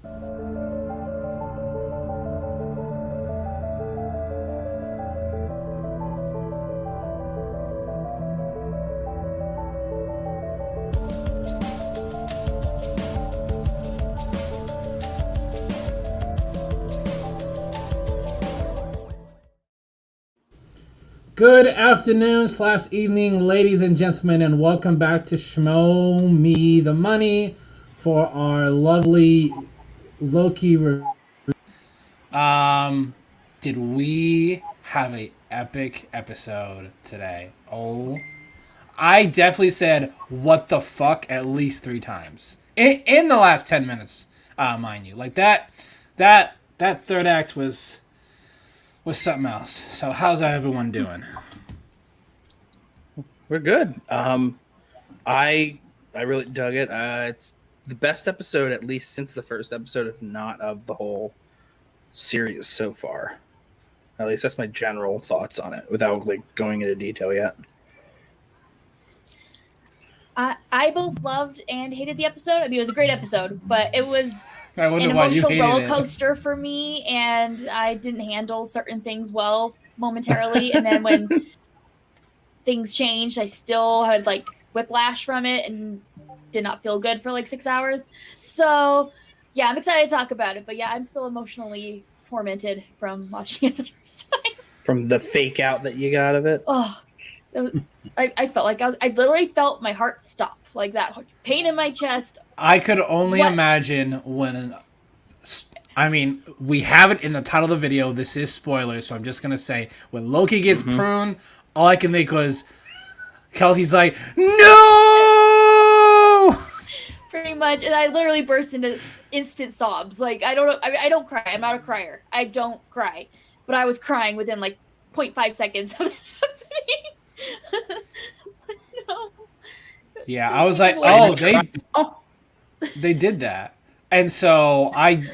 Good afternoon / evening, ladies and gentlemen, and welcome back to Schmo Me the Money for our lovely Loki review. Did we have a epic episode today? Oh, I definitely said "what the fuck" at least 3 times in the last 10 minutes, mind you. Like that third act was something else. So how's everyone doing? We're good. I really dug it. It's the best episode, at least since the first episode, if not of the whole series so far. At least that's my general thoughts on it, without going into detail yet. I both loved and hated the episode. I mean, it was a great episode, but it was I wonder an why you emotional hated roller it. coaster for me, and I didn't handle certain things well momentarily. And then when things changed, I still had whiplash from it and did not feel good for 6 hours. So yeah, I'm excited to talk about it, but yeah, I'm still emotionally tormented from watching it the first time. From the fake out that you got of it. Oh, I felt like I literally felt my heart stop, like that pain in my chest. I could only imagine when. I mean, we have it in the title of the video. This is spoilers, so I'm just gonna say when Loki gets pruned, all I can think was Kelsey's like, no. Pretty much, and I literally burst into instant sobs. I don't cry. I'm not a crier. I don't cry, but I was crying within 0.5 seconds of that happening. No. Yeah, I was like, oh, they did that. And so I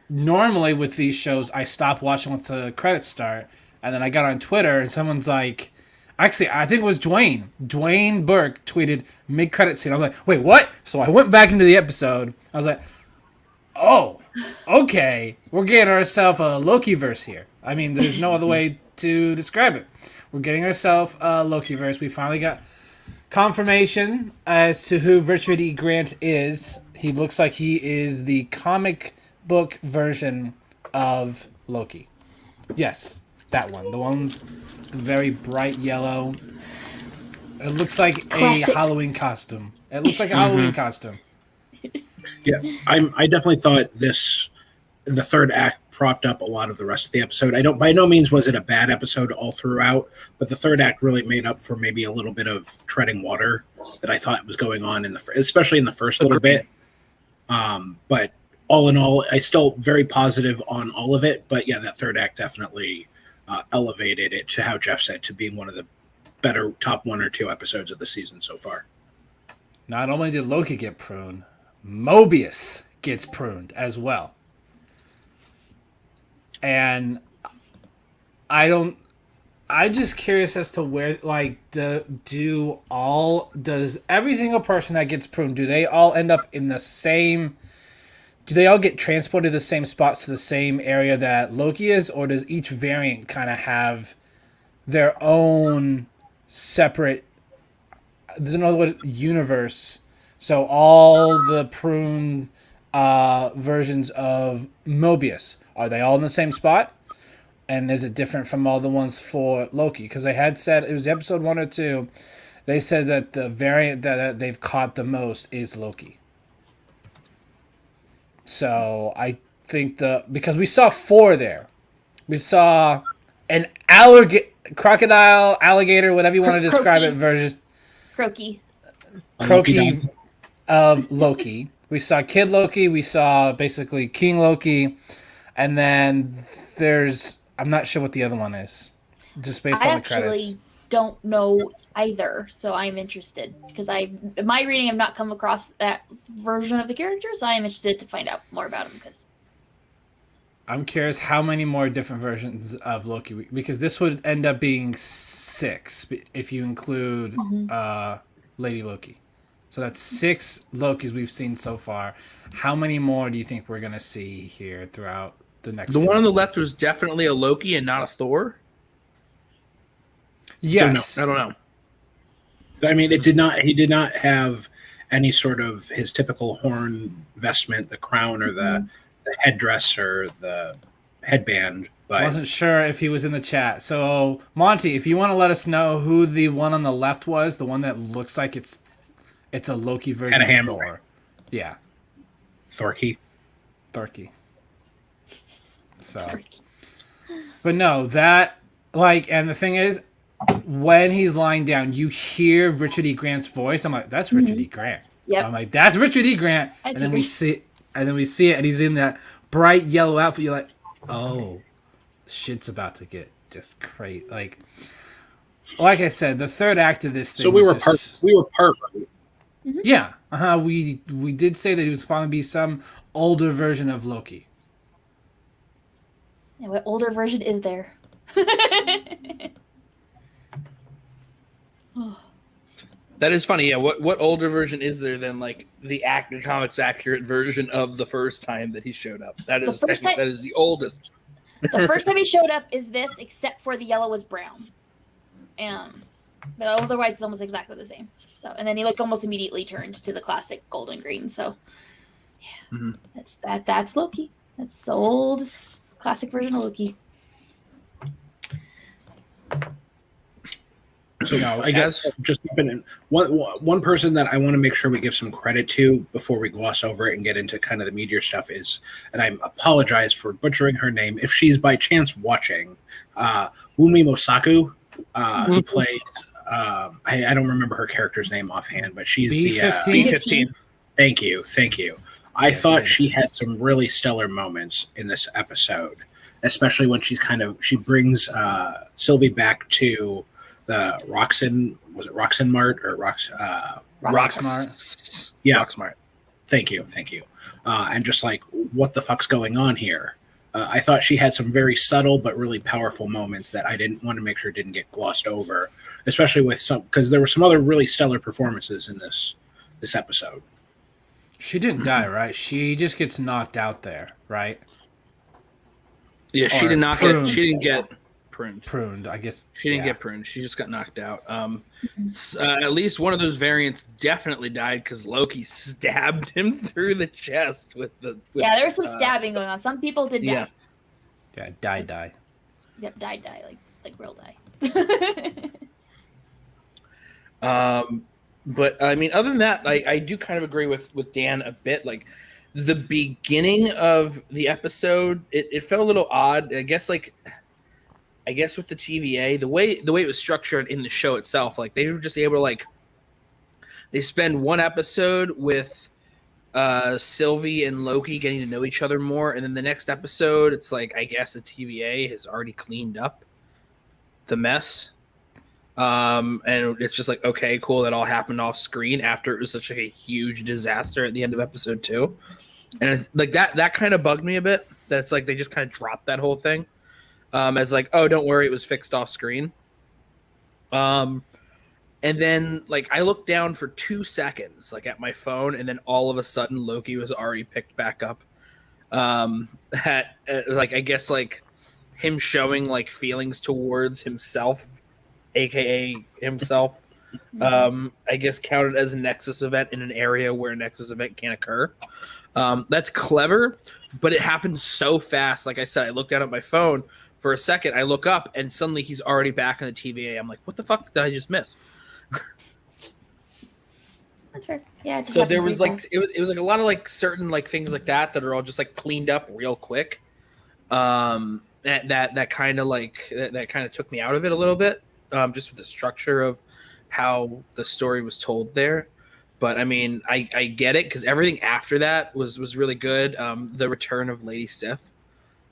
normally with these shows, I stop watching once the credits start, and then I got on Twitter and someone's like, actually, I think it was Dwayne Burke tweeted mid-credit scene. I was like, wait, what? So I went back into the episode. I was like, oh, okay, we're getting ourselves a Loki-verse here. I mean, there's no other way to describe it. We're getting ourselves a Loki-verse. We finally got confirmation as to who Richard E. Grant is. He looks like he is the comic book version of Loki. Yes, that one. The one very bright yellow. It looks like Classic. a Halloween costume. It looks like a Halloween costume. Yeah, I definitely thought the third act propped up a lot of the rest of the episode. By no means was it a bad episode all throughout, but the third act really made up for maybe a little bit of treading water that I thought was going on especially in the first little bit. But all in all, I still very positive on all of it. But yeah, that third act definitely elevated it to, how Geoff said, to being one of the better top 1 or 2 episodes of the season so far. Not only did Loki get pruned, Mobius gets pruned as well. And I'm just curious as to where, does every single person that gets pruned, do they all end up in the same, do they all get transported to the same spots to the same area that Loki is, or does each variant kind of have their own separate, there's another universe? So all the pruned versions of Mobius, are they all in the same spot? And is it different from all the ones for Loki? Because they had said, it was episode 1 or 2, they said that the variant that they've caught the most is Loki. So I think because we saw 4 there. We saw an crocodile, alligator, whatever you want to describe it, version. Croaky Of Loki. We saw Kid Loki, we saw basically King Loki, and then I'm not sure what the other one is, just based on the credits. I actually don't know either, so I'm interested because in my reading, I've not come across that version of the character, so I'm interested to find out more about him. Because I'm curious how many more different versions of Loki, because this would end up being 6 if you include Lady Loki. So that's 6 Lokis we've seen so far. How many more do you think we're gonna see here throughout the next? The 2 one on the episodes? left was definitely a Loki and not a Thor. Yes. I don't know. I mean, it did not. He did not have any sort of his typical horn vestment, the crown or the headdress or the headband. But Wasn't sure if he was in the chat. So Monty, if you want to let us know who the one on the left was, the one that looks like it's a Loki version And a of hammer. Thor. Yeah, Thorky. Thorky. So, but no, that and the thing is, when he's lying down, you hear Richard E. Grant's voice. I'm like, that's Richard E. Grant. Yep. I'm like, that's Richard E. Grant. I And see then we Richard. see it, and he's in that bright yellow outfit. You're like, oh, shit's about to get just crazy. Like I said, the third act of this thing. So we were just, part right. Yeah. We did say that he was probably be some older version of Loki. Yeah, what older version is there? That is funny. Yeah. What older version is there than like the comics accurate version of the first time that he showed up? That is that is the oldest. The first time he showed up is this, except for the yellow was brown. But otherwise it's almost exactly the same. So, and then he almost immediately turned to the classic golden green. So, yeah, that's Loki. That's the oldest classic version of Loki. So I guess just one person that I want to make sure we give some credit to before we gloss over it and get into kind of the meteor stuff is, and I apologize for butchering her name if she's by chance watching, Wunmi Mosaku, who plays. I don't remember her character's name offhand, but she's B15? B15. Thank you. I thought she had some really stellar moments in this episode, especially when she brings Sylvie back to the Roxanne Mart or Rocksmart. Yeah. Rocksmart. Thank you. And just like, what the fuck's going on here? I thought she had some very subtle but really powerful moments that I didn't want to make sure didn't get glossed over, especially with because there were some other really stellar performances in this episode. She didn't die, right? She just gets knocked out there, right? Yeah, she did not pruned. She didn't get pruned. Pruned, I guess. She didn't get pruned. She just got knocked out. At least one of those variants definitely died because Loki stabbed him through the chest with the. There was some stabbing going on. Some people did die. Yeah, die. Yep, die, like real die. But I mean, other than that, I do kind of agree with Dan a bit. Like the beginning of the episode, it felt a little odd. I guess with the TVA, the way it was structured in the show itself, like they were just able to they spend one episode with Sylvie and Loki getting to know each other more, and then the next episode, it's like I guess the TVA has already cleaned up the mess. And it's just like, okay, cool. That all happened off screen after it was such a huge disaster at the end of episode 2. And it's like that kind of bugged me a bit. That's like, they just kind of dropped that whole thing. As like, oh, don't worry. It was fixed off screen. And then I looked down for 2 seconds, at my phone. And then all of a sudden Loki was already picked back up. I guess him showing feelings towards himself, aka himself, I guess counted as a Nexus event in an area where a Nexus event can't occur. That's clever, but it happened so fast. Like I said, I looked down at my phone for a second. I look up and suddenly he's already back on the TVA. I'm like, what the fuck did I just miss? That's fair. Yeah. So there was it was a lot of certain things like that are all just cleaned up real quick. That kind of took me out of it a little bit. Just with the structure of how the story was told there. But I mean, I get it because everything after that was really good. The return of Lady Sif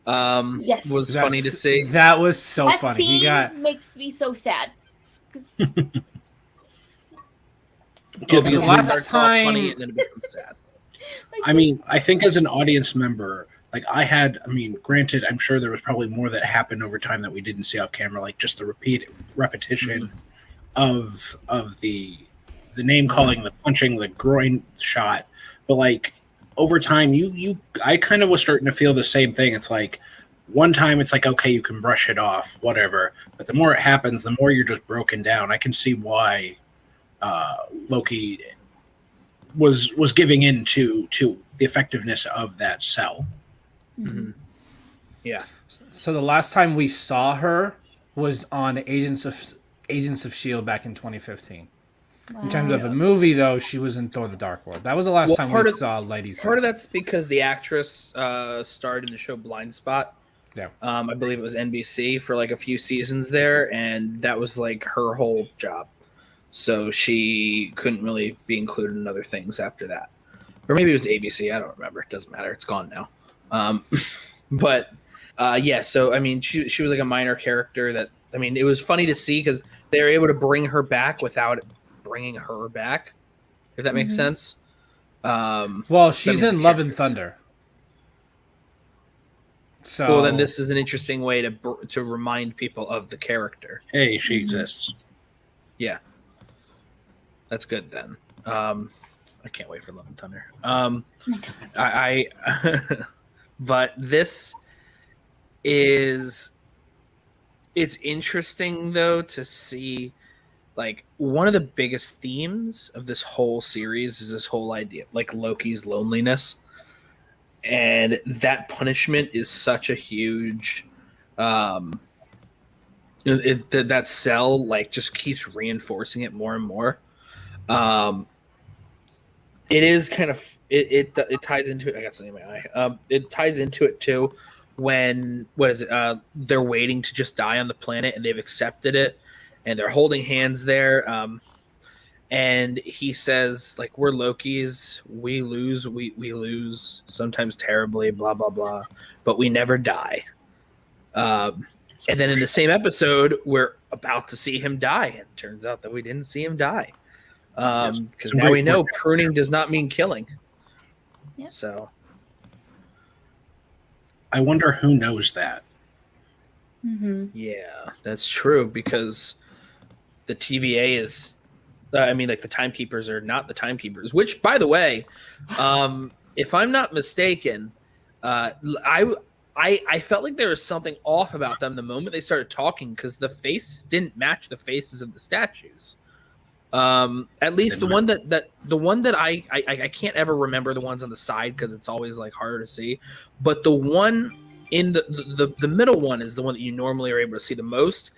was funny to see. That was so that funny. Scene makes me so sad. Because the last time, funny and then it becomes sad. I mean, I think as an audience member, granted, I'm sure there was probably more that happened over time that we didn't see off camera, just the repetition of the the name calling, the punching, the groin shot, but like over time, I kind of was starting to feel the same thing. It's like one time it's like, okay, you can brush it off, whatever, but the more it happens, the more you're just broken down. I can see why Loki was giving in to the effectiveness of that cell. Mm-hmm. Yeah. So the last time we saw her was on Agents of S.H.I.E.L.D. back in 2015. Wow. In terms of a movie, though, she was in Thor: The Dark World. That was the last time we saw Lady Sif. Part of that's because the actress starred in the show Blind Spot. Yeah. I believe it was NBC for like a few seasons there, and that was like her whole job. So she couldn't really be included in other things after that. Or maybe it was ABC. I don't remember. It doesn't matter. It's gone now. But yeah, so I mean, she was like a minor character that, I mean, it was funny to see because they were able to bring her back without bringing her back, if that makes sense. Well, she's in Love and Thunder. So well, then this is an interesting way to remind people of the character. Hey, she exists. Yeah. That's good then. I can't wait for Love and Thunder. I but this is, it's interesting though to see, like, one of the biggest themes of this whole series is this whole idea, like Loki's loneliness, and that punishment is such a huge that cell like just keeps reinforcing it more and more. It is kind of it ties into it. I got something in my eye. It ties into it too when they're waiting to just die on the planet and they've accepted it and they're holding hands there. And he says, like, we're Lokis, we lose sometimes terribly, blah blah blah, but we never die. And then in the same episode, we're about to see him die, and it turns out that we didn't see him die. Because now we know pruning does not mean killing. Yep. So I wonder who knows that. yeah, that's true, because the TVA is, I mean, like, the timekeepers are not the timekeepers, which, by the way, if I'm not mistaken, I felt like there was something off about them the moment they started talking, because the faces didn't match the faces of the statues. At least the one that I can't ever remember the ones on the side because it's always like harder to see. But the one in the middle one is the one that you normally are able to see the most,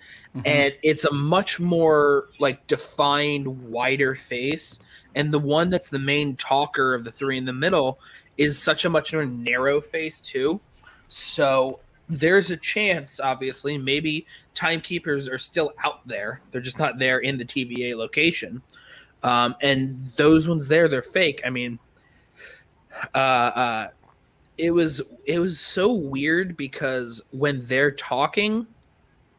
and it's a much more like defined, wider face. And the one that's the main talker of the three in the middle is such a much more narrow face too. So there's a chance, obviously, maybe timekeepers are still out there. They're just not there in the TVA location. And those ones there, they're fake. I mean, it was so weird because when they're talking,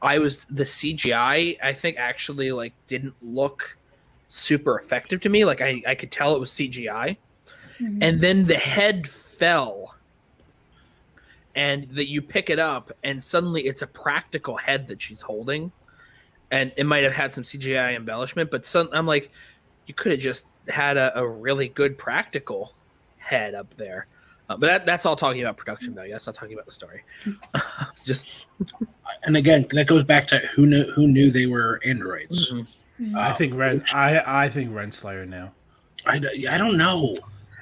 the CGI, I think, actually like didn't look super effective to me. Like I could tell it was CGI. And then the head fell. And that you pick it up, and suddenly it's a practical head that she's holding, and it might have had some CGI embellishment, but I'm like, you could have just had a really good practical head up there. But that's all talking about production value. That's not talking about the story. And again, that goes back to who knew they were androids. I think Renslayer now. I don't know.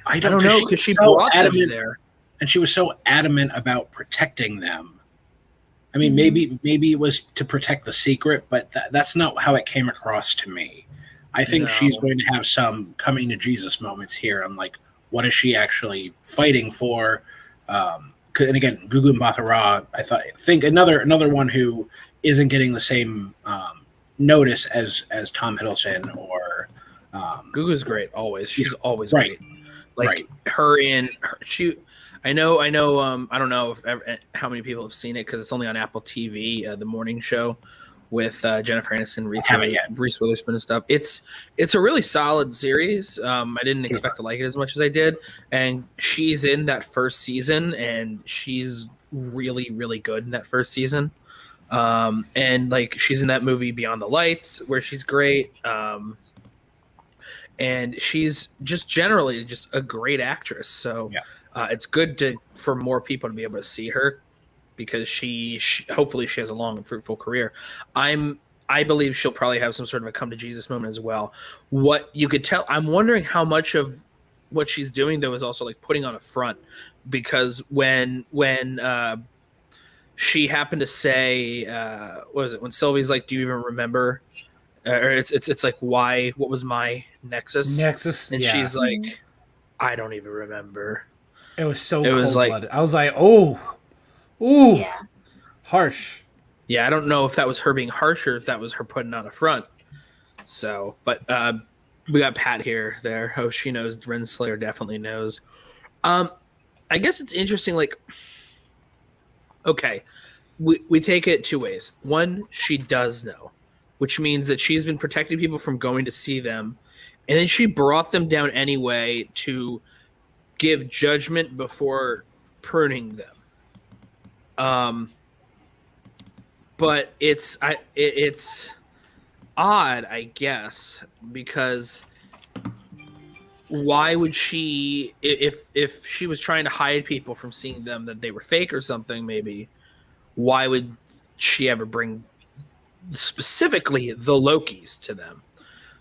I don't know, because she brought them there. And she was so adamant about protecting them. I mean, maybe it was to protect the secret, but that's not how it came across to me. I think she's going to have some coming to Jesus moments here. I'm like, what is she actually fighting for? And again, Gugu Mbatha-Raw, I think another one who isn't getting the same notice as Tom Hiddleston or. Gugu's great always. She's always right. great. Like I know. I don't know how many people have seen it because it's only on Apple TV. The morning show with Jennifer Aniston, Reese Witherspoon, and stuff. It's a really solid series. I didn't expect to like it as much as I did, and she's in that first season, and she's really, really good in that first season. And like she's in that movie Beyond the Lights, where she's great. and she's just generally just a great actress. So it's good for more people to be able to see her, because she hopefully she has a long and fruitful career. I believe she'll probably have some sort of a come to Jesus moment as well. What you could tell, I'm wondering how much of what she's doing though is also like putting on a front, because when she happened to say, what was it, when Sylvie's like, do you even remember, or it's like, why, what was my nexus, and she's like, I don't even remember. It was so It was like, cold-blooded. I was like, oh, ooh, Yeah. harsh. Yeah, I don't know if that was her being harsh or if that was her putting on a front. So, but we got Pat here. There, oh, she knows. Renslayer definitely knows. I guess it's interesting. Like, okay, we take it two ways. One, she does know, which means that she's been protecting people from going to see them, and then she brought them down anyway to give judgment before pruning them. But it's odd, I guess, because why would she, if she was trying to hide people from seeing them, that they were fake or something, maybe, why would she ever bring specifically the Lokis to them?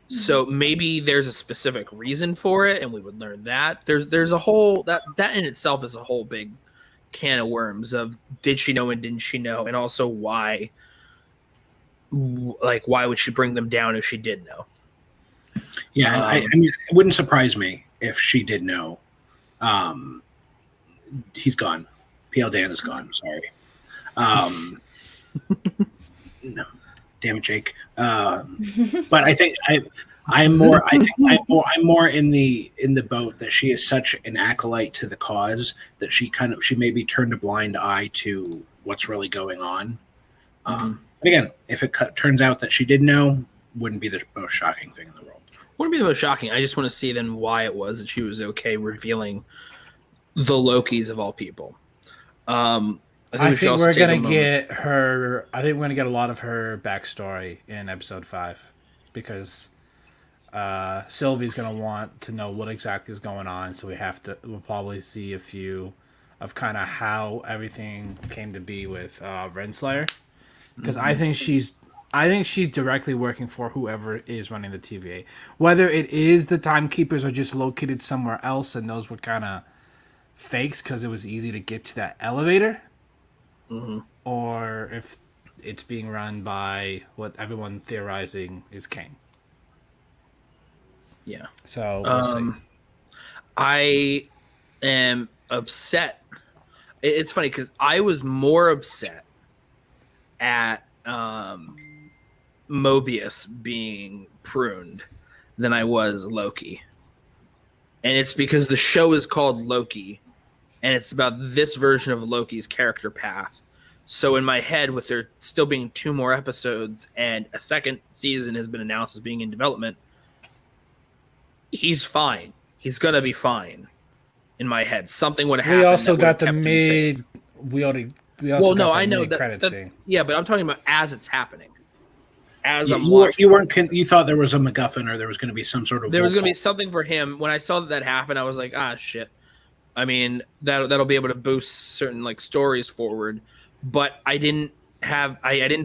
So maybe there's a specific reason for it, and we would learn that. There's a whole that in itself is a whole big can of worms of did she know and didn't she know, and also why would she bring them down if she did know? Yeah, I mean, it wouldn't surprise me if she did know. He's gone. PL Dan is gone. Sorry. No, damn it, Jake. But I think I'm more in the boat that she is such an acolyte to the cause that she maybe turned a blind eye to what's really going on. And again, if it turns out that she did know, wouldn't be the most shocking thing in the world. Wouldn't be the most shocking. I just want to see then why it was that she was okay revealing the Lokis of all people. I think we're gonna get her. I think we're gonna get a lot of her backstory in episode 5, because Sylvie's gonna want to know what exactly is going on. So we'll probably see a few of kind of how everything came to be with Renslayer, because I think she's directly working for whoever is running the TVA. Whether it is the timekeepers or just located somewhere else, and those were kind of fakes because it was easy to get to that elevator. Or if it's being run by what everyone theorizing is Kang. Yeah. So we'll see. I am upset. It's funny because I was more upset at Mobius being pruned than I was Loki. And it's because the show is called Loki, and it's about this version of Loki's character path. So in my head, with there still being 2 more episodes and a second season has been announced as being in development, he's fine. He's gonna be fine. In my head, something would happen. We also got the mid. We also well, no, got the I know mid-credit that. scene. Yeah, but I'm talking about as it's happening. As I'm You watching, you thought there was a MacGuffin or there was going to be some sort of. there was going to be something for him. When I saw that happen, I was like, ah, shit. I mean, that'll be able to boost certain like stories forward. But I didn't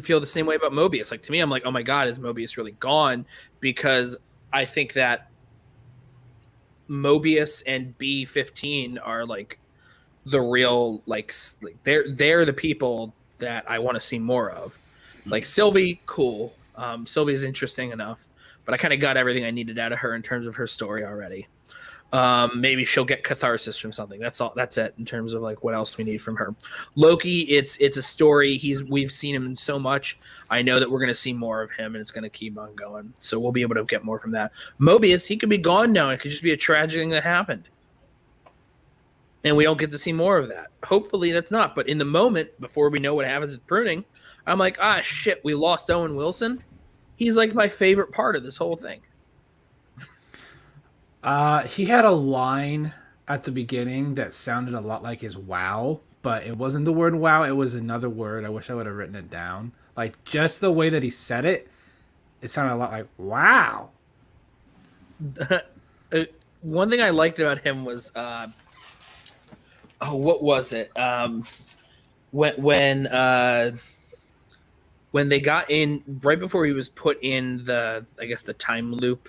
feel the same way about Mobius. Like, to me, I'm like, oh my god, is Mobius really gone? Because I think that Mobius and B-15 are like the real they're the people that I want to see more of. Like Sylvie, cool. Sylvie's interesting enough, but I kind of got everything I needed out of her in terms of her story already. Maybe she'll get catharsis from something. That's all. That's it in terms of like what else we need from her. Loki, it's a story. We've seen him in so much. I know that we're gonna see more of him, and it's gonna keep on going. So we'll be able to get more from that. Mobius, he could be gone now. It could just be a tragic thing that happened, and we don't get to see more of that. Hopefully, that's not. But in the moment, before we know what happens at pruning, I'm like, ah, shit, we lost Owen Wilson. He's like my favorite part of this whole thing. He had a line at the beginning that sounded a lot like his wow, but it wasn't the word wow. It was another word. I wish I would have written it down. Like, just the way that he said it, it sounded a lot like wow. one thing I liked about him was what was it? When they got in right before he was put in the time loop,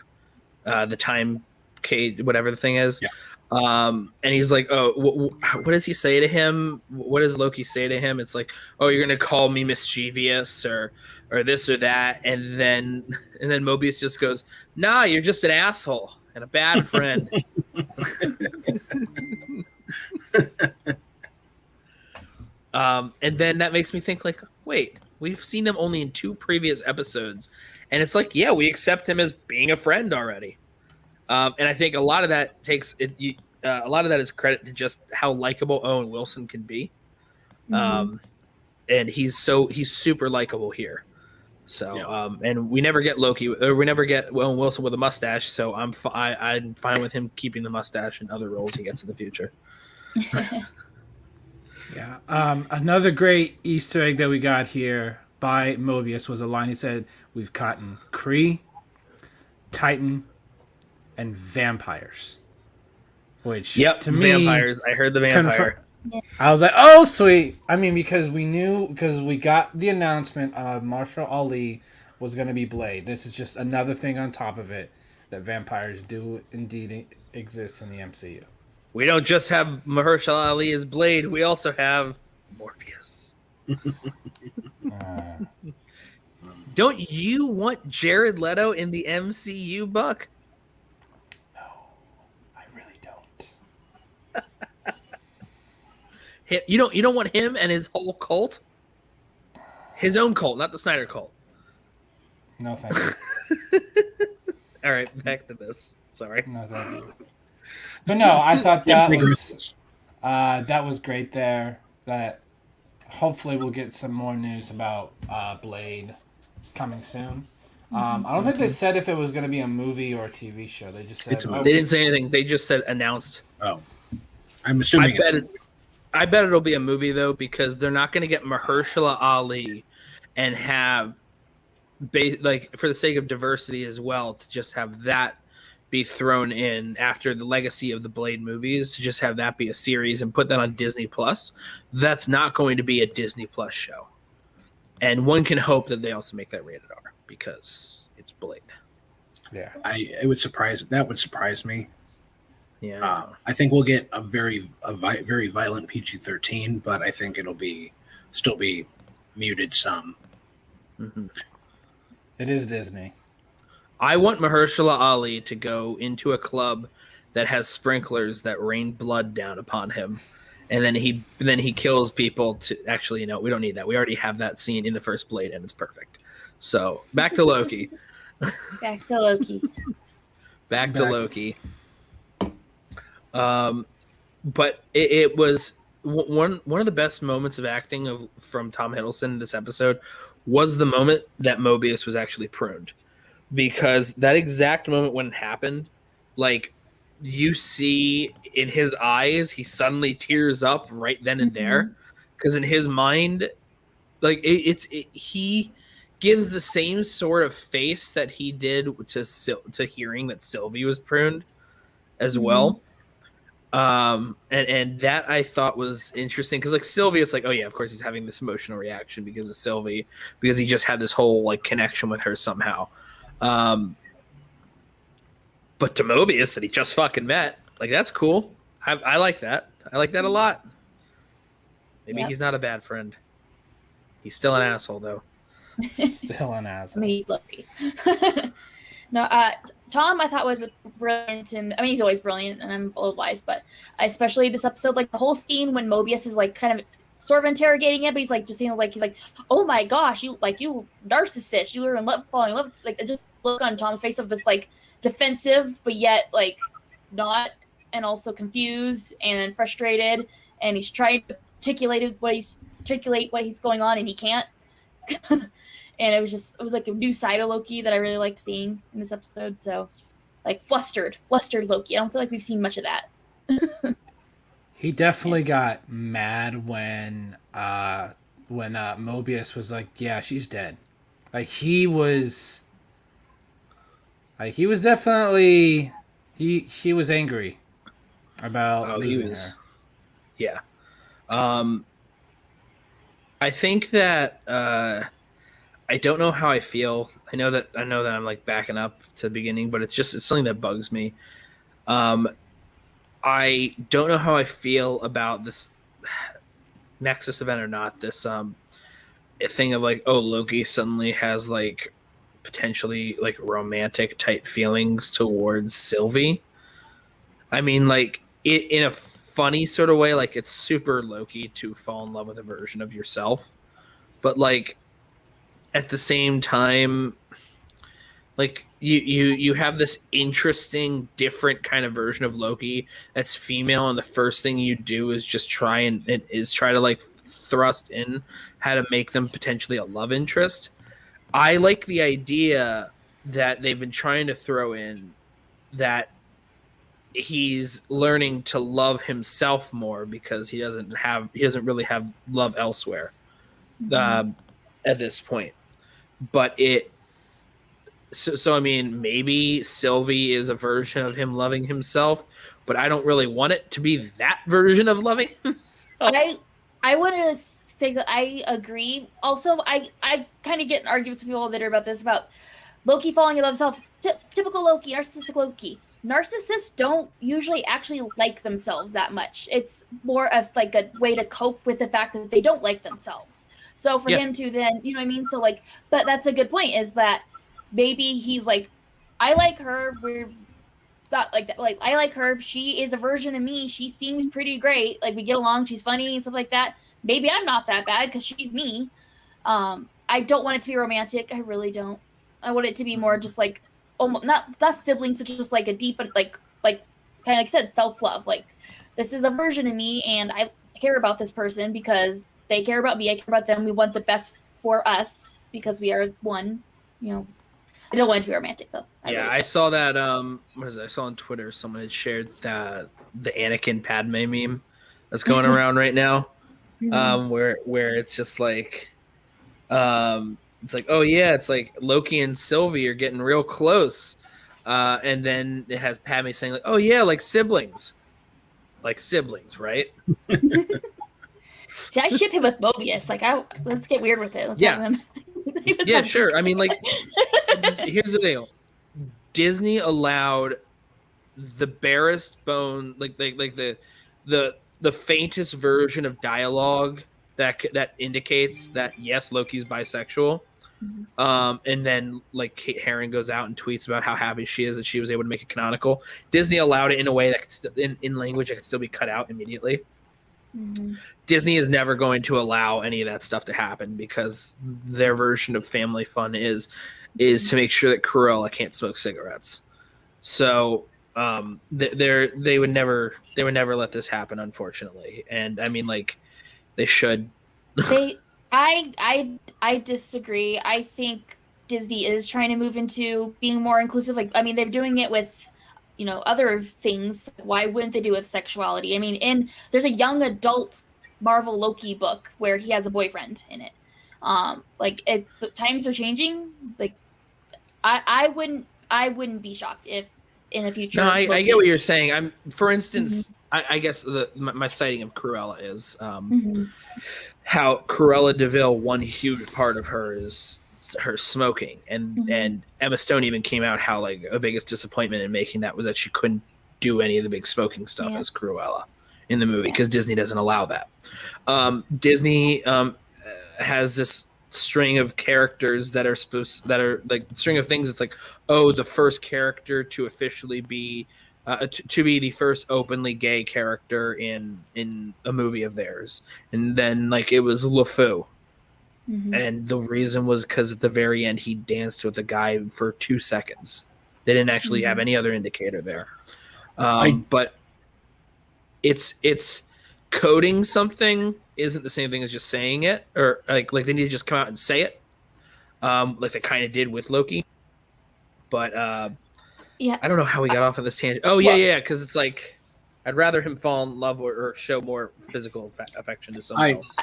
the time cage, whatever the thing is. Yeah. And he's like, oh, what does he say to him? What does Loki say to him? It's like, oh, you're gonna call me mischievous or this or that, and then Mobius just goes, nah, you're just an asshole and a bad friend. And then that makes me think like, wait, we've seen them only in 2 previous episodes, and it's like, yeah, we accept him as being a friend already. And I think a lot of that a lot of that is credit to just how likable Owen Wilson can be. And he's super likable here. So, Yeah. And we never get Loki, or we never get Owen Wilson with a mustache. So I'm fine with him keeping the mustache in other roles he gets in the future. Yeah. Another great Easter egg that we got here by Mobius was a line he said, "We've caught Kree, Titan, and vampires." Which, to me, vampires. I heard the vampire. I was like, "Oh, sweet!" I mean, because we got the announcement of Marshall Ali was going to be Blade. This is just another thing on top of it that vampires do indeed exist in the MCU. We don't just have Mahershala Ali as Blade. We also have Morbius. Don't you want Jared Leto in the MCU, Buck? No, I really don't. You don't want him and his whole cult? His own cult, not the Snyder cult. No, thank you. All right, back to this. Sorry. No, thank you. But no, I thought that was great there. That hopefully we'll get some more news about Blade coming soon. I don't think they said if it was going to be a movie or a TV show. They just said they didn't say anything. They just said announced. Oh, I'm assuming I bet it'll be a movie though, because they're not going to get Mahershala Ali and have for the sake of diversity as well, to just have that be thrown in after the legacy of the Blade movies, to just have that be a series and put that on Disney Plus. That's not going to be a Disney Plus show. And one can hope that they also make that rated R because it's Blade. Yeah. That would surprise me. Yeah. I think we'll get a very violent PG-13, but I think it'll still be muted some. Mm-hmm. It is Disney. I want Mahershala Ali to go into a club that has sprinklers that rain blood down upon him, and then he kills people. To actually, we don't need that. We already have that scene in the first Blade, and it's perfect. So back to Loki. Back to Loki. Back to Loki. But it was one of the best moments of acting from Tom Hiddleston in this episode was the moment that Mobius was actually pruned. Because that exact moment when it happened, like, you see in his eyes, he suddenly tears up right then and there. Because in his mind, like, he gives the same sort of face that he did to hearing that Sylvie was pruned as well. And that I thought was interesting because, like, Sylvie, it's like, oh yeah, of course he's having this emotional reaction because of Sylvie, because he just had this whole like connection with her somehow. But to Mobius that he just fucking met, like, that's cool. I like that. I like that a lot. Maybe he's not a bad friend. He's still an asshole though. Still an asshole. I mean, he's lucky. No, Tom, I thought was brilliant, and I mean, he's always brilliant, and I'm old wise, but especially this episode, like the whole scene when Mobius is like kind of sort of interrogating it, but he's like just seeing like he's like, oh my gosh, you narcissist, you were falling in love, like just look on Tom's face of this like defensive, but yet like not, and also confused and frustrated, and he's trying to articulate what he's going on, and he can't. And it was like a new side of Loki that I really liked seeing in this episode. So, like, flustered Loki. I don't feel like we've seen much of that. He definitely got mad when Mobius was like, "Yeah, she's dead." Like, he was. He was definitely he was angry about losing her. Yeah. I think that I don't know how I feel. I know that I'm like backing up to the beginning, but it's something that bugs me. I don't know how I feel about this Nexus event or not. This thing of like, oh, Loki suddenly has like potentially like romantic type feelings towards Sylvie. I mean, like it in a funny sort of way, like it's super Loki to fall in love with a version of yourself, but like at the same time, like you have this interesting different kind of version of Loki that's female, and the first thing you do is just try to like thrust in how to make them potentially a love interest. I like the idea that they've been trying to throw in that he's learning to love himself more because he doesn't really have love elsewhere at this point. But so I mean, maybe Sylvie is a version of him loving himself, but I don't really want it to be that version of loving himself. I want to say that I agree. Also, I kind of get in arguments with people that are about Loki falling in love with himself. Typical Loki, narcissistic Loki. Narcissists don't usually actually like themselves that much. It's more of like a way to cope with the fact that they don't like themselves. So for him to then, you know what I mean? So like, but that's a good point, is that maybe he's like, I like her. We're not like that. Like, I like her. She is a version of me. She seems pretty great. Like, we get along. She's funny and stuff like that. Maybe I'm not that bad because she's me. I don't want it to be romantic. I really don't. I want it to be more just like, almost not siblings, but just like a deep, like kind of like I said, self-love. Like, this is a version of me, and I care about this person because they care about me. I care about them. We want the best for us because we are one. You know, I don't want it to be romantic though. I saw that. What is it? I saw on Twitter someone had shared the Anakin Padme meme that's going around right now, where it's just like, it's like, oh yeah, it's like Loki and Sylvie are getting real close, and then it has Padme saying like, oh yeah, like siblings, right? See, I ship him with Mobius. Like, let's get weird with it. Let's have him. Yeah, sure. I mean, like, here's the deal: Disney allowed the barest bone, like the faintest version of dialogue that indicates that yes, Loki's bisexual. And then like Kate Herron goes out and tweets about how happy she is that she was able to make it canonical. Disney allowed it in a way that could in language that could still be cut out immediately. Disney is never going to allow any of that stuff to happen because their version of family fun is to make sure that Cruella can't smoke cigarettes. So they would never let this happen, unfortunately. And I mean, like, they should. I disagree. I think Disney is trying to move into being more inclusive. Like, I mean, they're doing it with, you know, other things. Why wouldn't they do it with sexuality? I mean, there's a young adult Marvel Loki book where he has a boyfriend in it. The times are changing. Like, I wouldn't be shocked if in the future. No, I get what you're saying. For instance, I guess my citing of Cruella is how Cruella DeVille, one huge part of her is her smoking, and Emma Stone even came out how like a biggest disappointment in making that was that she couldn't do any of the big smoking stuff as Cruella in the movie because Disney doesn't allow that. Disney has this string of characters that are like string of things. It's like, oh, the first character to officially be to be the first openly gay character in a movie of theirs, and then like it was LeFou. And the reason was because at the very end he danced with a guy for 2 seconds. They didn't actually have any other indicator there. But it's coding something isn't the same thing as just saying it, or like they need to just come out and say it, like they kind of did with Loki. But I don't know how we got off of this tangent. Oh yeah, because it's like I'd rather him fall in love or show more physical affection to someone else.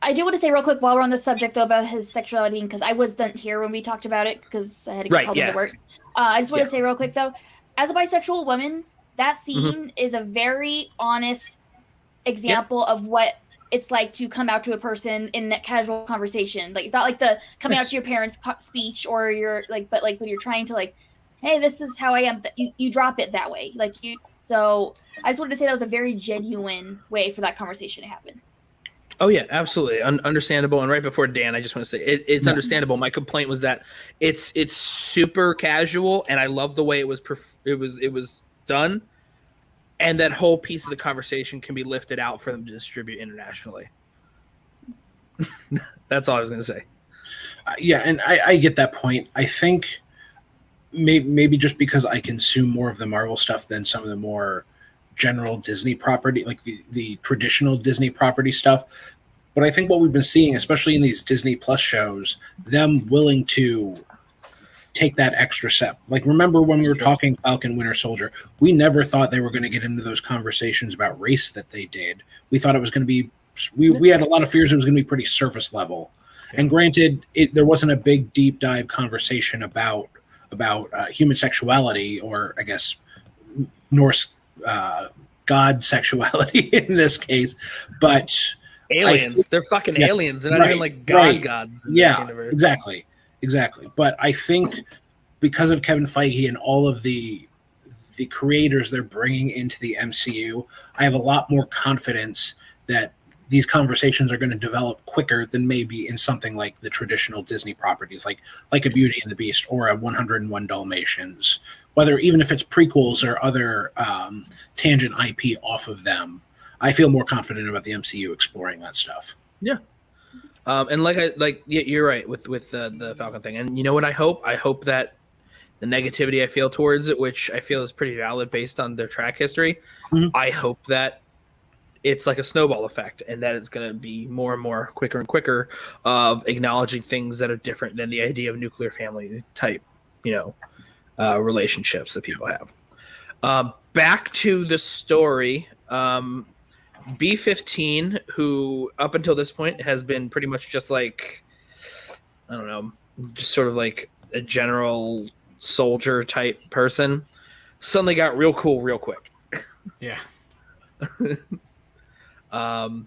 I do want to say real quick while we're on the subject though about his sexuality, because I wasn't here when we talked about it because I had to get called into work. I just want to say real quick though, as a bisexual woman, that scene is a very honest example of what it's like to come out to a person in a casual conversation. Like, it's not like the coming out to your parents' speech or your like, but like when you're trying to like, hey, this is how I am. You drop it that way, like you. So I just wanted to say that was a very genuine way for that conversation to happen. Oh yeah, absolutely, understandable. And right before Dan, I just want to say it's understandable. My complaint was that it's super casual, and I love the way it was done, and that whole piece of the conversation can be lifted out for them to distribute internationally. That's all I was going to say. Yeah, and I get that point. I think maybe just because I consume more of the Marvel stuff than some of the more general Disney property, like the traditional Disney property stuff. But I think what we've been seeing, especially in these Disney Plus shows, them willing to take that extra step. Like, remember when we were talking Falcon Winter Soldier, we never thought they were going to get into those conversations about race that they did. We thought it was going to be, we had a lot of fears it was going to be pretty surface level. Yeah. And granted, there wasn't a big deep dive conversation about human sexuality, or I guess Norse god sexuality in this case, but aliens. They're fucking aliens. They're not even like gods. In this universe. Exactly. But I think because of Kevin Feige and all of the creators they're bringing into the MCU, I have a lot more confidence that these conversations are going to develop quicker than maybe in something like the traditional Disney properties, like a Beauty and the Beast or a 101 Dalmatians, whether even if it's prequels or other tangent IP off of them. I feel more confident about the MCU exploring that stuff. Yeah. And you're right with the Falcon thing. And you know what I hope? I hope that the negativity I feel towards it, which I feel is pretty valid based on their track history, I hope that it's like a snowball effect, and that it's going to be more and more quicker and quicker of acknowledging things that are different than the idea of nuclear family type, relationships that people have. Back to the story. B-15, who up until this point has been pretty much just like, I don't know, just sort of like a general soldier type person, suddenly got real cool real quick. Yeah. What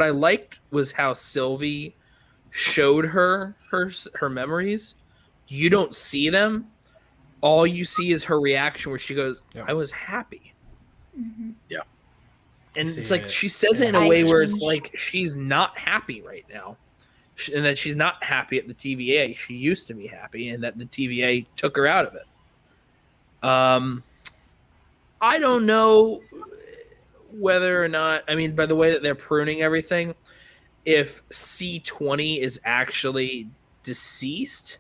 I liked was how Sylvie showed her memories. You don't see them. All you see is her reaction where she goes, I was happy. Mm-hmm. Yeah. And it's like she says it in a way where it's like she's not happy right now. And that she's not happy at the TVA. She used to be happy, and that the TVA took her out of it. I don't know whether or not, I mean, by the way that they're pruning everything, if C20 is actually deceased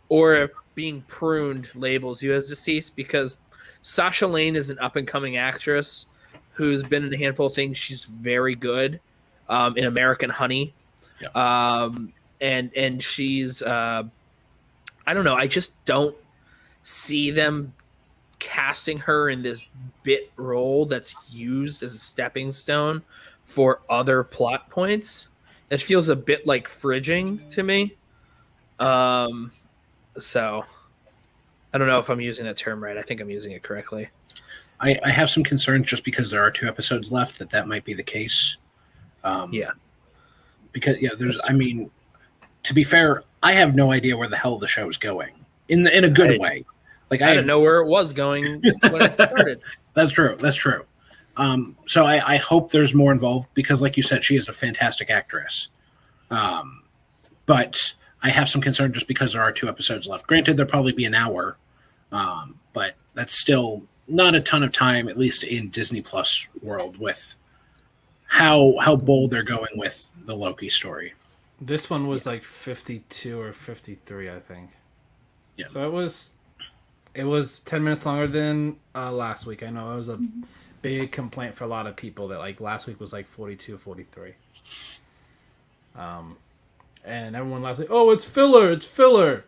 or if being pruned labels you as deceased, because Sasha Lane is an up-and-coming actress who's been in a handful of things. She's very good in American Honey. Yeah. And she's, I don't know, I just don't see them casting her in this bit role that's used as a stepping stone for other plot points. It feels a bit like fridging to me. So I don't know if I'm using that term right. I think I'm using it correctly. I have some concerns just because there are 2 episodes left that might be the case. Because I mean, to be fair, I have no idea where the hell the show's going in a good way. Like I didn't know where it was going when it started. That's true. So I hope there's more involved because, like you said, she is a fantastic actress. But I have some concern just because there are 2 episodes left. Granted, there'll probably be an hour, but that's still not a ton of time, at least in Disney Plus world, with how bold they're going with the Loki story. This one was like 52 or 53, I think. Yeah. So it was 10 minutes longer than last week. I know it was a big complaint for a lot of people that like last week was like 42, 43. And everyone last week, oh, it's filler.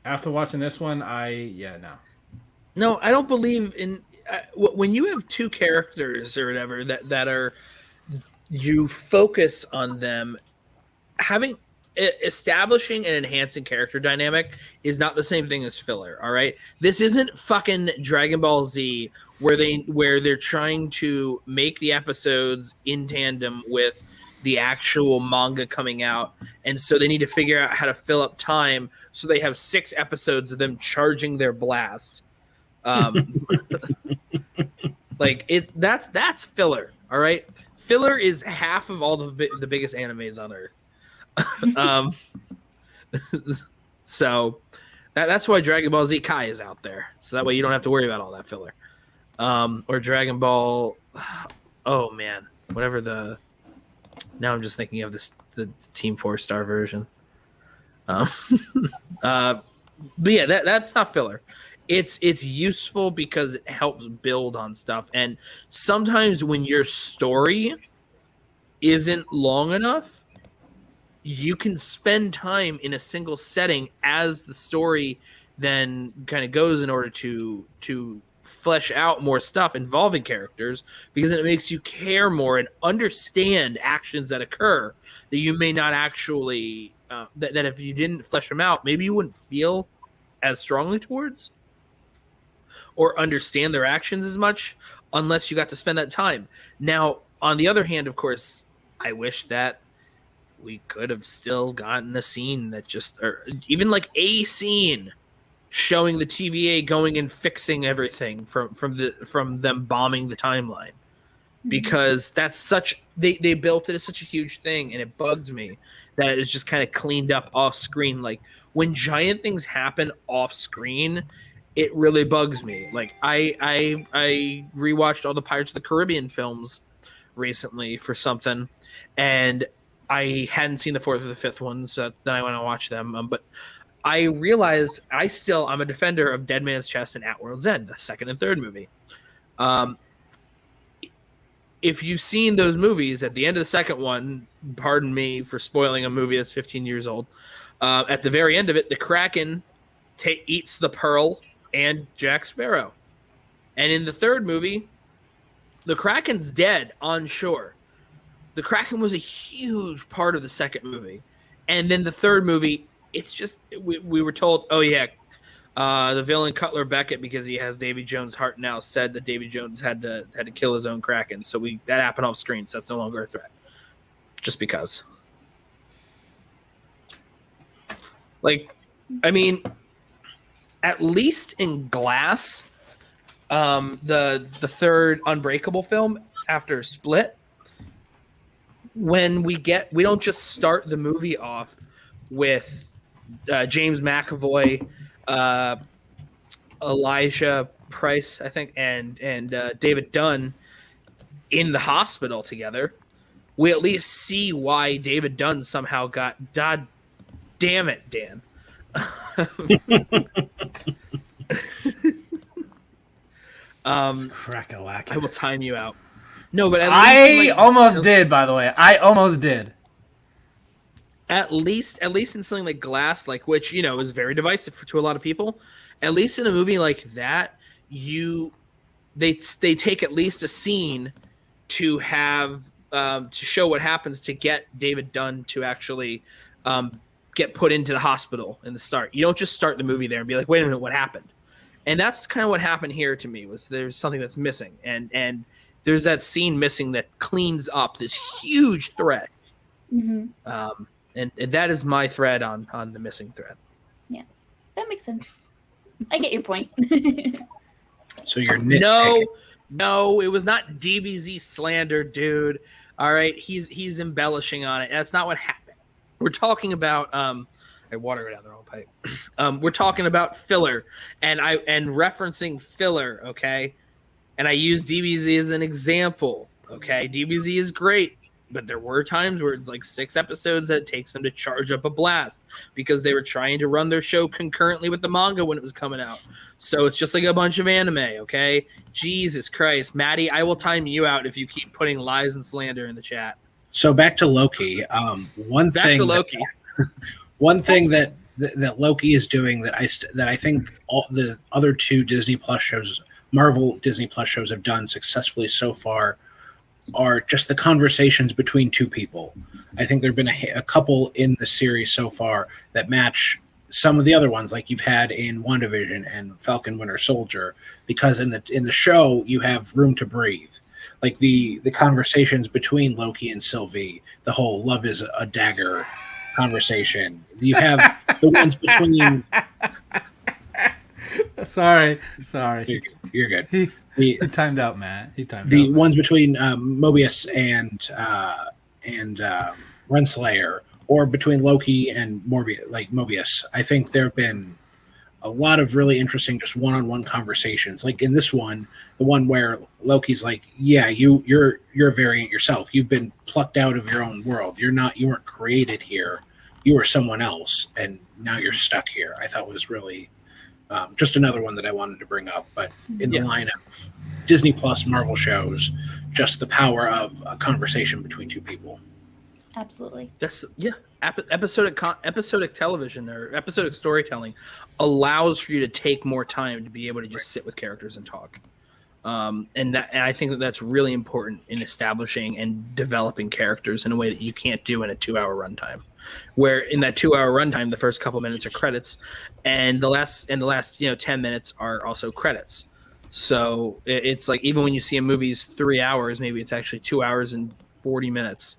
After watching this one, No, I don't believe in when you have 2 characters or whatever that are you focus on them establishing and enhancing character dynamic is not the same thing as filler. All right, this isn't fucking Dragon Ball Z where they're trying to make the episodes in tandem with the actual manga coming out, and so they need to figure out how to fill up time so they have 6 episodes of them charging their blast. Like that's filler. All right, filler is half of all the biggest animes on Earth. So that's why Dragon Ball Z Kai is out there, so that way you don't have to worry about all that filler. Or Dragon Ball, oh man, whatever the. Now I'm just thinking of the Team 4-star version. But yeah, that's not filler. It's useful because it helps build on stuff, and sometimes when your story isn't long enough, you can spend time in a single setting as the story then kind of goes in order to flesh out more stuff involving characters, because it makes you care more and understand actions that occur that you may not actually that if you didn't flesh them out, maybe you wouldn't feel as strongly towards or understand their actions as much unless you got to spend that time. Now, on the other hand, of course, I wish that we could have still gotten a scene that just, or even like a scene showing the TVA going and fixing everything from them bombing the timeline, because that's such they built it as such a huge thing, and it bugs me that it's just kind of cleaned up off screen. Like when giant things happen off screen, it really bugs me. Like I rewatched all the Pirates of the Caribbean films recently for something, and I hadn't seen the 4th or the 5th one, so then I went and watched them. But I realized I'm a defender of Dead Man's Chest and At World's End, the 2nd and 3rd movie. If you've seen those movies, at the end of the 2nd one, pardon me for spoiling a movie that's 15 years old, at the very end of it, the Kraken eats the Pearl and Jack Sparrow. And in the 3rd movie, the Kraken's dead on shore. The Kraken was a huge part of the 2nd movie. And then the 3rd movie, it's just, we were told, oh yeah, the villain Cutler Beckett, because he has Davy Jones' heart now, said that Davy Jones had to kill his own Kraken. So that happened off screen, so that's no longer a threat. Just because. Like, I mean, at least in Glass, the 3rd Unbreakable film after Split, when we don't just start the movie off with James McAvoy, Elijah Price, I think, and David Dunn in the hospital together. We at least see why David Dunn somehow got. God damn it, Dan. Crack-a-lack. I will time you out. No, but I almost did. By the way, I almost did. At least in something like Glass, like, which is very divisive to a lot of people. At least in a movie like that, they take at least a scene to have to show what happens to get David Dunn to actually get put into the hospital in the start. You don't just start the movie there and be like, wait a minute, what happened? And that's kind of what happened here to me. Was there's something that's missing, and there's that scene missing that cleans up this huge thread. Mm-hmm. And that is my thread on the missing thread. Yeah, that makes sense. I get your point. So you're nitpicking. No, it was not DBZ slander, dude. All right, he's embellishing on it. That's not what happened. We're talking about I water it down the wrong pipe. We're talking about filler, and referencing filler, okay? And I use DBZ as an example, okay? DBZ is great, but there were times where it's like 6 episodes that it takes them to charge up a blast because they were trying to run their show concurrently with the manga when it was coming out. So it's just like a bunch of anime, okay? Jesus Christ. Maddie, I will time you out if you keep putting lies and slander in the chat. So back to Loki. One thing that Loki is doing that I think all the other 2 Disney Plus shows, Marvel Disney Plus shows, have done successfully so far, are just the conversations between two people. I think there have been a couple in the series so far that match some of the other ones, like you've had in WandaVision and Falcon Winter Soldier, because in the show you have room to breathe. Like the conversations between Loki and Sylvie, the whole "love is a dagger" conversation. You have the ones between. Sorry. You're good. He timed out, Matt. He timed out. The ones between Mobius and Renslayer, or between Loki and Mobius. I think there have been a lot of really interesting just one-on-one conversations. Like in this one, the one where Loki's like, "Yeah, you're a variant yourself. You've been plucked out of your own world. You weren't created here. You were someone else, and now you're stuck here." I thought was really just another one that I wanted to bring up. But in the line of Disney Plus Marvel shows, just the power of a conversation between two people. Absolutely. That's episodic television or episodic storytelling allows for you to take more time to be able to just sit with characters and talk. And I think that's really important in establishing and developing characters in a way that you can't do in a 2-hour runtime. Where in that 2-hour runtime, the first couple minutes are credits, and the last 10 minutes are also credits. So it's like even when you see a movie's 3 hours, maybe it's actually 2 hours and 40 minutes.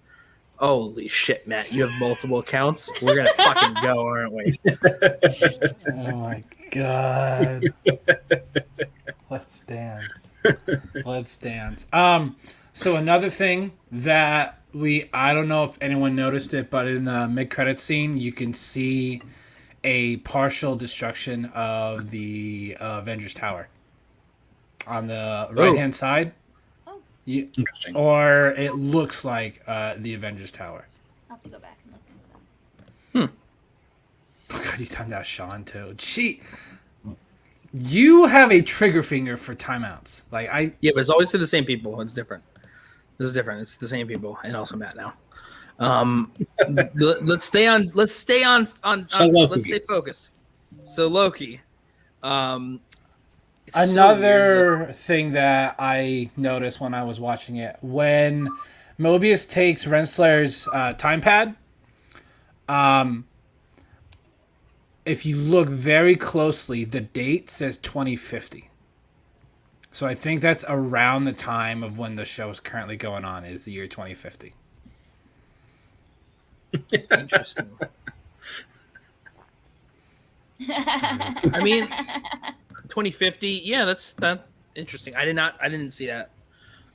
Holy shit, Matt! You have multiple accounts. We're gonna fucking go, aren't we? Oh my god! Let's dance. Let's dance. So another thing that I don't know if anyone noticed it, but in the mid-credit scene, you can see a partial destruction of the Avengers Tower on the right-hand side. Interesting. Or it looks like the Avengers Tower. I'll have to go back and look. Oh god, you timed out Sean too. You have a trigger finger for timeouts. Yeah, but it's always to the same people. It's different. This is different. It's the same people, and also Matt now. Let's stay focused. So Loki. Another thing that I noticed when I was watching it, when Mobius takes Renslayer's time pad, if you look very closely, the date says 2050. So I think that's around the time of when the show is currently going on, is the year 2050. Interesting. I mean, 2050. Yeah, that's interesting. I didn't see that.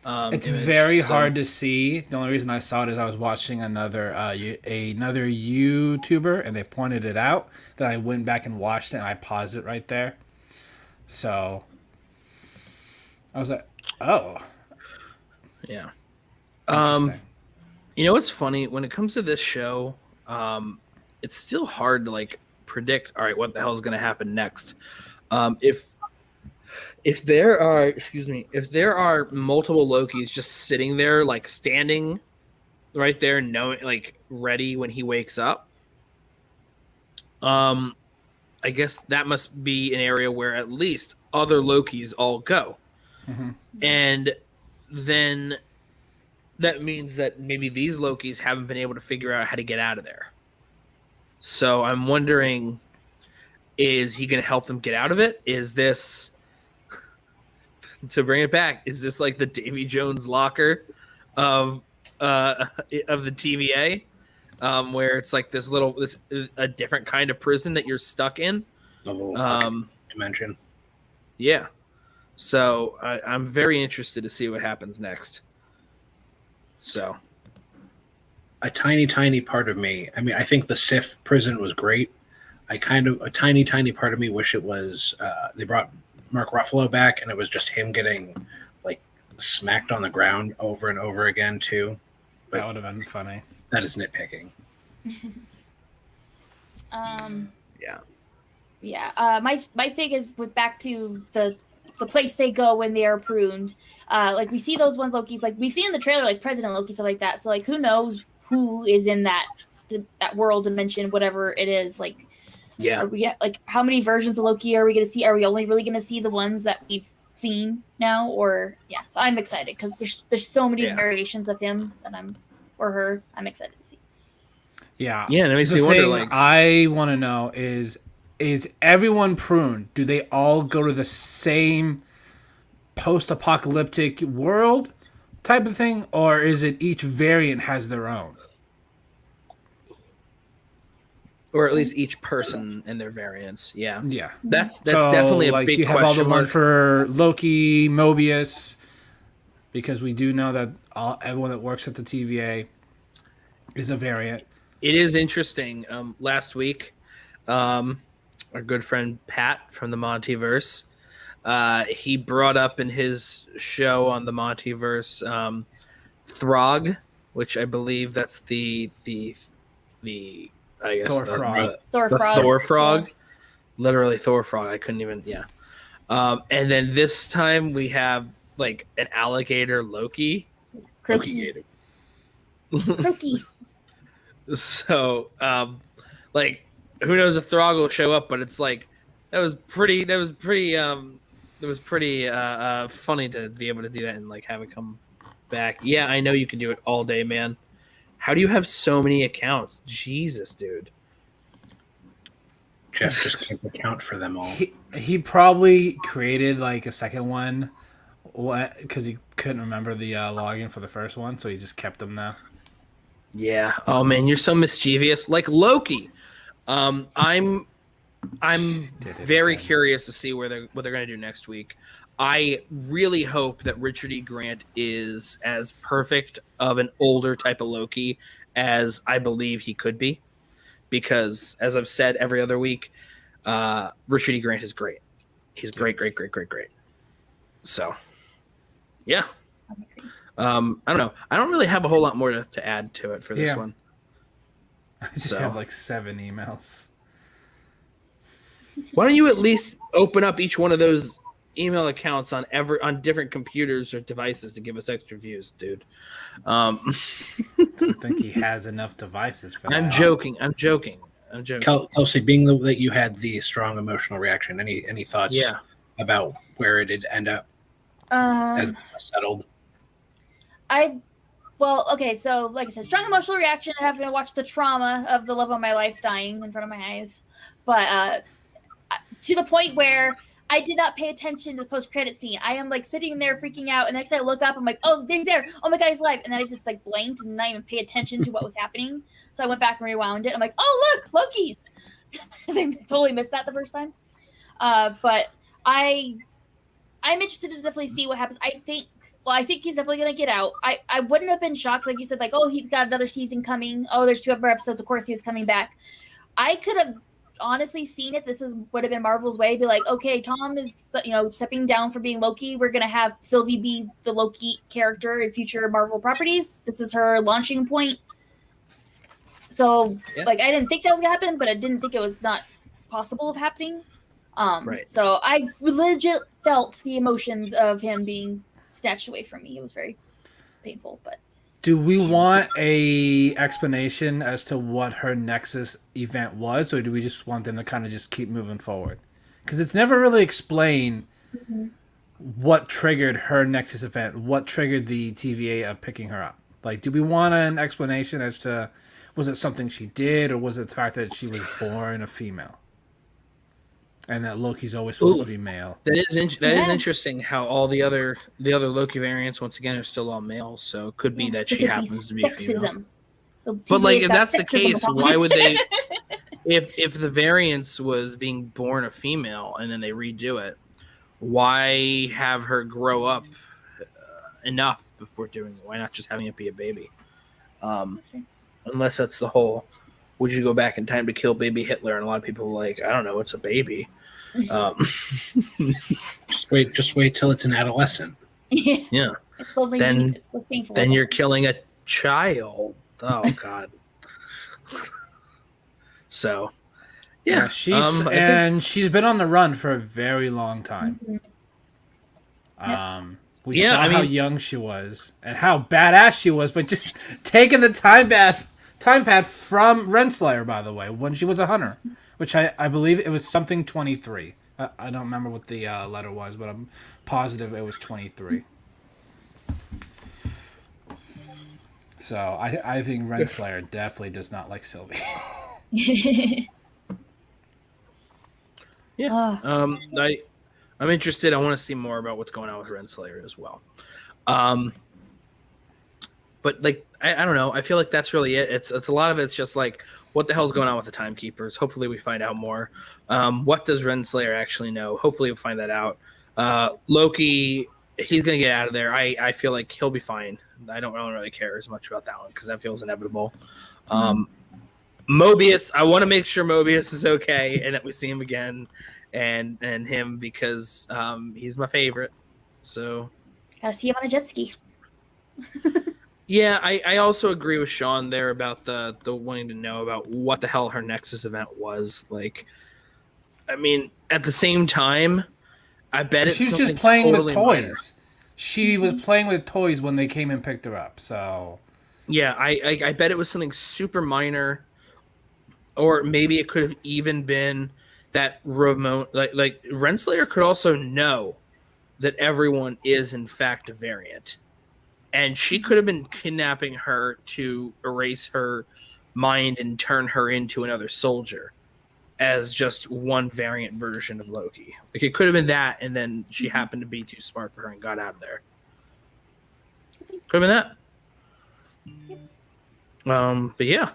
It's very hard to see. The only reason I saw it is I was watching another YouTuber, and they pointed it out. Then I went back and watched it, and I paused it right there. So I was like, "Oh, yeah." interesting." You know what's funny? When it comes to this show, it's still hard to predict. All right, what the hell is going to happen next? If there are multiple Lokis just sitting there, standing right there, knowing, ready when he wakes up, I guess that must be an area where at least other Lokis all go. Mm-hmm. And then that means that maybe these Lokis haven't been able to figure out how to get out of there. So I'm wondering, is he going to help them get out of it? Is this, to bring it back, is this like the Davy Jones locker of the TVA, where it's like this a different kind of prison that you're stuck in? A little dimension. Yeah. So I'm very interested to see what happens next. So a tiny part of me. I mean, I think the Sif prison was great. A tiny part of me wish it was they brought Mark Ruffalo back and it was just him getting smacked on the ground over and over again too. But that would have been funny. That is nitpicking. Yeah. My thing is back to the place they go when they are pruned. We see those one Lokis, we've seen in the trailer, President Loki, stuff like that. So who knows who is in that world dimension, whatever it is. Yeah. Are we how many versions of Loki are we going to see? Are we only really going to see the ones that we've seen now, or yeah. So I'm excited because there's so many variations of him that I'm excited to see. Yeah. Yeah, and it makes me wonder, like, I want to know is everyone pruned? Do they all go to the same post-apocalyptic world type of thing, or is it each variant has their own? or at least each person and their variants. Yeah, Yeah. that's So, definitely a like, big you have all the question one mark. for Loki, Mobius, because we do know that everyone that works at the TVA is a variant. It is interesting. Last week, our good friend Pat from the Montyverse, he brought up in his show on the Montyverse, Throg, which I believe that's the I guess Thor frog. Thor the frog. Thor frog, literally Thor frog. I couldn't even and then this time we have like an alligator Loki. Croaky. Croaky. So, like, who knows if Throg will show up? But it's like that was pretty funny to be able to do that and like have it come back. Yeah, I know you can do it all day, man. How do you have so many accounts? Jesus, dude. Geoff just can't account for them all. He probably created like a second one because he couldn't remember the login for the first one, so he just kept them now. Yeah. Oh man, you're so mischievous, like Loki. I'm very curious to see what they're going to do next week. I really hope that Richard E. Grant is as perfect of an older type of Loki as I believe he could be, because as I've said every other week, Richard E. Grant is great. He's great. So, yeah. I don't know. I don't really have a whole lot more to add to it for this one. I just have like 7 emails. Why don't you at least open up each one of those email accounts on different computers or devices to give us extra views, dude? I don't think he has enough devices for that. I'm joking. Kelsey, being that you had the strong emotional reaction, any thoughts about where it'd end up as settled? Okay, so like I said, strong emotional reaction, having to watch the trauma of the love of my life dying in front of my eyes. But to the point where I did not pay attention to the post-credit scene. I am like sitting there freaking out, and next I look up, I'm like, oh, he's there. Oh my God, he's alive. And then I just like blanked and not even pay attention to what was happening. So I went back and rewound it. I'm like, oh, look, Loki's. Because I totally missed that the first time. But I'm interested to definitely see what happens. I think he's definitely going to get out. I wouldn't have been shocked, like you said, like, oh, he's got another season coming. Oh, there's 2 other episodes. Of course, he was coming back. I could have honestly seen it. Would have been Marvel's way. Be like, okay, Tom is, stepping down from being Loki. We're going to have Sylvie be the Loki character in future Marvel properties. This is her launching point. So, I didn't think that was going to happen, but I didn't think it was not possible of happening. Right. So I legit felt the emotions of him being snatched away from me. It was very painful, but do we want a explanation as to what her Nexus event was, or do we just want them to kind of just keep moving forward? Because it's never really explained what triggered her Nexus event, what triggered the TVA of picking her up. Like, do we want an explanation as to, was it something she did, or was it the fact that she was born a female? And that Loki's always supposed to be male. That is interesting. How all the other Loki variants once again are still all male. So it could be that she happens to be female. But like, if that's the case, why would they? If the variance was being born a female and then they redo it, why have her grow up enough before doing it? Why not just having it be a baby? Unless that's the whole. Would you go back in time to kill baby Hitler? And a lot of people are like, I don't know, it's a baby. Just wait till it's an adolescent. Yeah. Then you're killing a child. Oh God. So, yeah, she's been on the run for a very long time. We saw how young she was and how badass she was, but just taking the time pad from Renslayer, by the way, when she was a hunter, which I believe it was something 23. I don't remember what the letter was, but I'm positive it was 23. So I think Renslayer definitely does not like Sylvie. Yeah. I'm interested. I want to see more about what's going on with Renslayer as well. But like I don't know. I feel like that's really it. It's a lot of it's just like what the hell's going on with the timekeepers. Hopefully we find out more. What does Renslayer actually know? Hopefully we'll find that out. Loki, he's gonna get out of there. I feel like he'll be fine. I don't really care as much about that one because that feels inevitable. Mobius, I want to make sure Mobius is okay and that we see him again and him because he's my favorite. So Gotta see him on a jet ski. yeah, I also agree with Sean there about the wanting to know about what the hell her Nexus event was. Like, I mean, at the same time, I bet it's she was just playing with toys. She was playing with toys when they came and picked her up. So yeah, I bet it was something super minor, or maybe it could have even been that remote. Like Renslayer could also know that everyone is in fact a variant. And she could have been kidnapping her to erase her mind and turn her into another soldier as just one variant version of Loki. Like it could have been that, and then she happened to be too smart for her and got out of there. Could have been that. But yeah.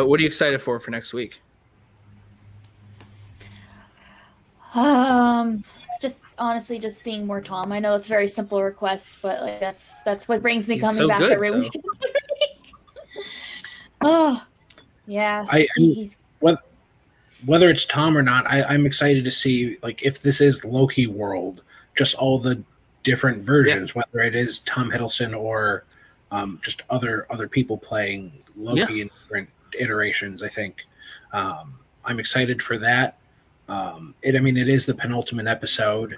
What are you excited for next week? Just honestly, just seeing more Tom. I know it's a very simple request, but like that's what brings me He's coming so back good, every so. week. Oh, yeah. He's Whether it's Tom or not, I'm excited to see like if this is Loki world, just all the different versions, whether it is Tom Hiddleston or just other people playing Loki in different iterations. I think I'm excited for that. It is the penultimate episode,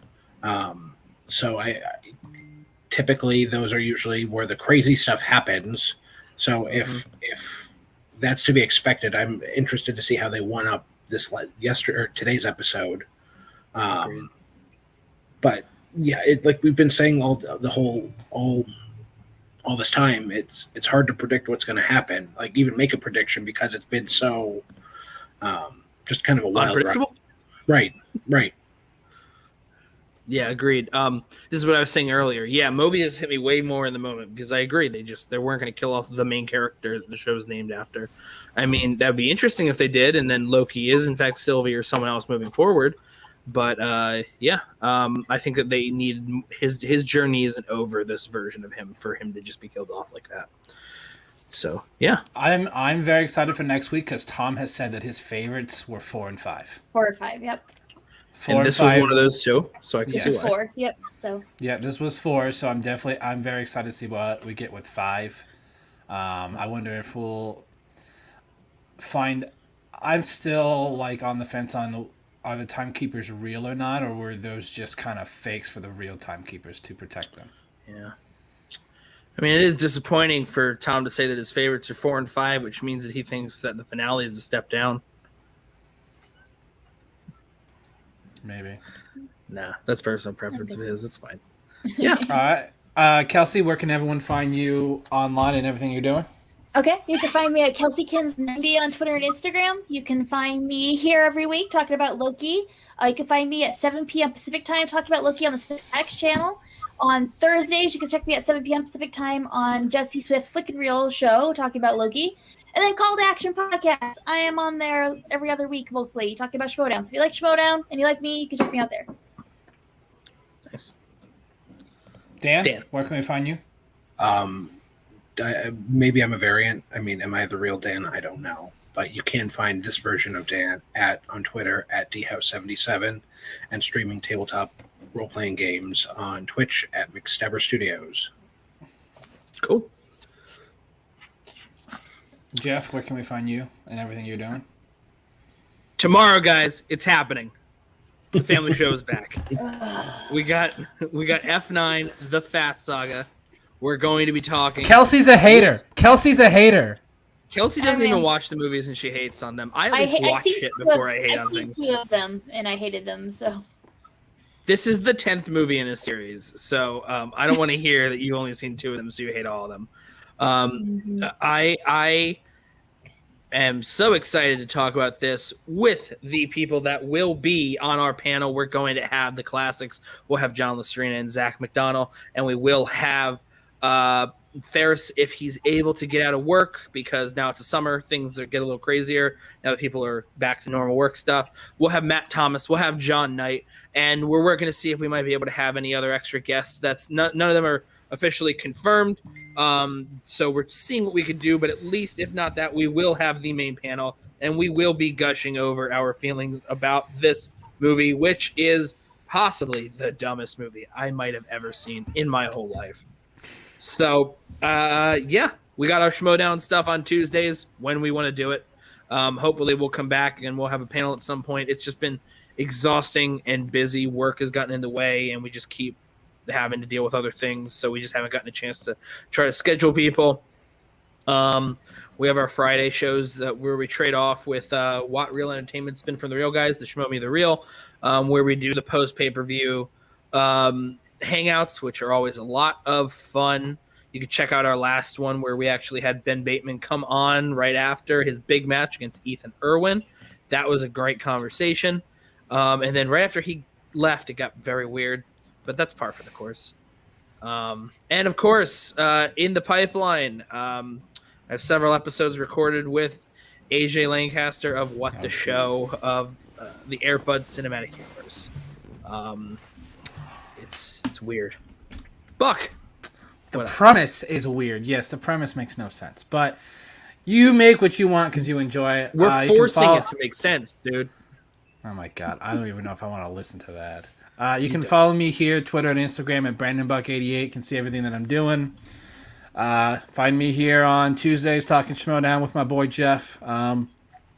so I typically those are usually where the crazy stuff happens. So if that's to be expected, I'm interested to see how they one up this today's episode. But yeah, like we've been saying all this time, it's hard to predict what's going to happen. Like even make a prediction because it's been so just kind of a wild ride. Right. Yeah, agreed. This is what I was saying earlier. Yeah, Mobius hit me way more in the moment because I agree. They weren't going to kill off the main character the show's named after. I mean, that'd be interesting if they did, and then Loki is in fact Sylvie or someone else moving forward. But I think that they need his journey isn't over this version of him for him to just be killed off like that. So yeah, I'm very excited for next week because Tom has said that his favorites were 4 and 5. 4 or 5, yep. 4 and this 5. Was one of those too, so I can see why. 4, yep. So yeah, this was 4, so I'm very excited to see what we get with 5. I wonder if we'll find. I'm still like on the fence on are the timekeepers real or not, or were those just kind of fakes for the real timekeepers to protect them? Yeah. I mean, it is disappointing for Tom to say that his favorites are 4 and 5, which means that he thinks that the finale is a step down. Maybe. Nah, that's personal preference of his. It's fine. Yeah. All right. Kelsey, where can everyone find you online and everything you're doing? Okay, you can find me at KelseyKins90 on Twitter and Instagram. You can find me here every week talking about Loki. You can find me at 7 p.m. Pacific time talking about Loki on the Snacks channel. On Thursdays, you can check me at 7 p.m. Pacific time on Jesse Swift's Flick and Reel show talking about Loki. And then Call to Action Podcast. I am on there every other week mostly talking about Schmodown. So if you like Schmodown and you like me, you can check me out there. Nice. Dan, where can we find you? Maybe I'm a variant. I mean, am I the real Dan? I don't know. But you can find this version of Dan on Twitter at dhouse77 and streaming tabletop role-playing games on Twitch at McStabber Studios. Cool. Geoff, where can we find you and everything you're doing? Tomorrow, guys, it's happening. The family show is back. We got F9, The Fast Saga. We're going to be talking. Kelsey's a hater. Kelsey doesn't I mean- even watch the movies and she hates on them. I at I least ha- I watch seen shit two before of- I hate I've on seen things. 2 of them, and I hated them. So This is the 10th movie in a series, so I don't want to hear that you've only seen 2 of them, so you hate all of them. I am so excited to talk about this with the people that will be on our panel. We're going to have the classics. We'll have John Lastrina and Zach McDonnell, and we will have Ferris if he's able to get out of work, because now it's a summer, things get a little crazier now that people are back to normal work stuff. We'll have Matt Thomas, we'll have John Knight, and we're working to see if we might be able to have any other extra guests. That's none of them are officially confirmed, so we're seeing what we could do, but at least if not that, we will have the main panel and we will be gushing over our feelings about this movie, which is possibly the dumbest movie I might have ever seen in my whole life. So, yeah, we got our Schmodown stuff on Tuesdays when we want to do it. Hopefully we'll come back and we'll have a panel at some point. It's just been exhausting and busy. Work has gotten in the way, and we just keep having to deal with other things. So we just haven't gotten a chance to try to schedule people. We have our Friday shows where we trade off with What Real Entertainment Spin from the Real Guys, the Schmo Me the Real, where we do the post pay-per-view hangouts, which are always a lot of fun. You can check out our last one where we actually had Ben Bateman come on right after his big match against Ethan Irwin. That was a great conversation. And then right after he left, it got very weird, but that's par for the course. And of course, in the pipeline, I have several episodes recorded with AJ Lancaster of What the Show of the Airbuds Cinematic Universe. It's weird. Buck. The premise is weird. Yes, the premise makes no sense, but you make what you want because you enjoy it. We're You can forcing follow- it to make sense, dude. Oh my god, I don't even know if I want to listen to that. You can follow me here, Twitter and Instagram at BrandonBuck88. Can see everything that I'm doing. Find me here on Tuesdays talking Schmodown with my boy Geoff.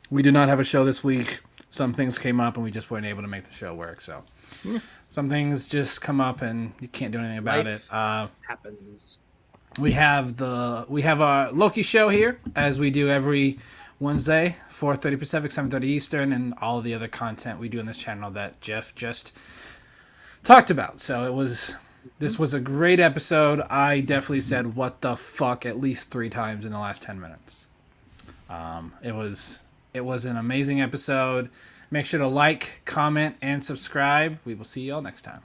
We do not have a show this week. Some things came up and we just weren't able to make the show work. So some things just come up and you can't do anything about Life it. happens. We have our Loki show here, as we do every Wednesday, 4:30 Pacific, 7:30 Eastern, and all of the other content we do on this channel that Geoff just talked about. So this was a great episode. I definitely said "what the fuck" at least 3 times in the last 10 minutes. It was an amazing episode. Make sure to like, comment, and subscribe. We will see you all next time.